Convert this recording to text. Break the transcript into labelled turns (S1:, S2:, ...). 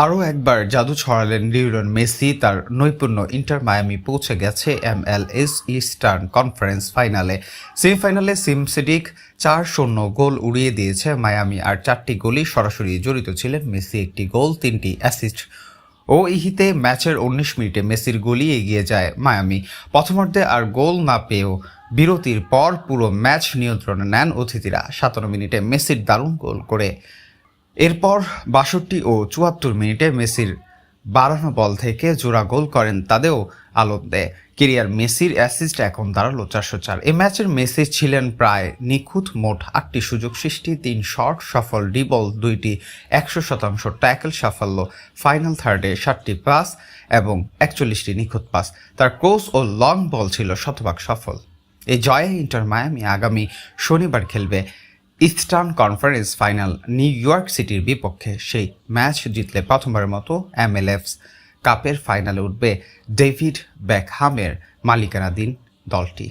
S1: আরও একবার জাদু ছড়ালেন লিওনেল মেসি। তার নৈপুণ্য ইন্টার মায়ামি পৌঁছে গেছে MLS ইস্টার্ন কনফারেন্স ফাইনালে। সেমিফাইনালে সিমসিডিক 4-0 গোল উড়িয়ে দিয়েছে মায়ামি, আর 4টি গোলই সরাসরি জড়িত ছিলেন মেসি। 1টি গোল, 3টি অ্যাসিস্ট ও ইহিতে ম্যাচের 19 মিনিটে মেসির গোলই এগিয়ে যায় মায়ামি। প্রথমার্ধে আর গোল না পেয়েও বিরতির পর পুরো ম্যাচ নিয়ন্ত্রণে নেন অতিথিরা। 57 মিনিটে মেসির দারুণ গোল করে এরপর 62 ও 74 মিনিটে মেসির বাড়ানো বল থেকে জোড়া গোল করেন তাদেও আনন্দে। কেরিয়ার মেসির অ্যাসিস্ট এখন দাঁড়ালো 404। এই ম্যাচের মেসি ছিলেন প্রায় নিখুঁত, মোট 8টি সুযোগ সৃষ্টি, 3 শট সফল, ড্রিবল 2টি, 100% ট্যাকল সাফল্য, ফাইনাল থার্ডে 7টি পাস এবং 41টি নিখুঁত পাস। তার ক্রস ও লং বল ছিল শতভাগ সফল। এই জয়ে ইন্টার মায়ামি আগামী শনিবার খেলবে eastern conference final new York সিটির বিপক্ষে। সেই ম্যাচ জিতলে প্রথমবারের মতো MLS কাপের ফাইনালে উঠবে ডেভিড বেকহামের মালিকানাধীন দলটি।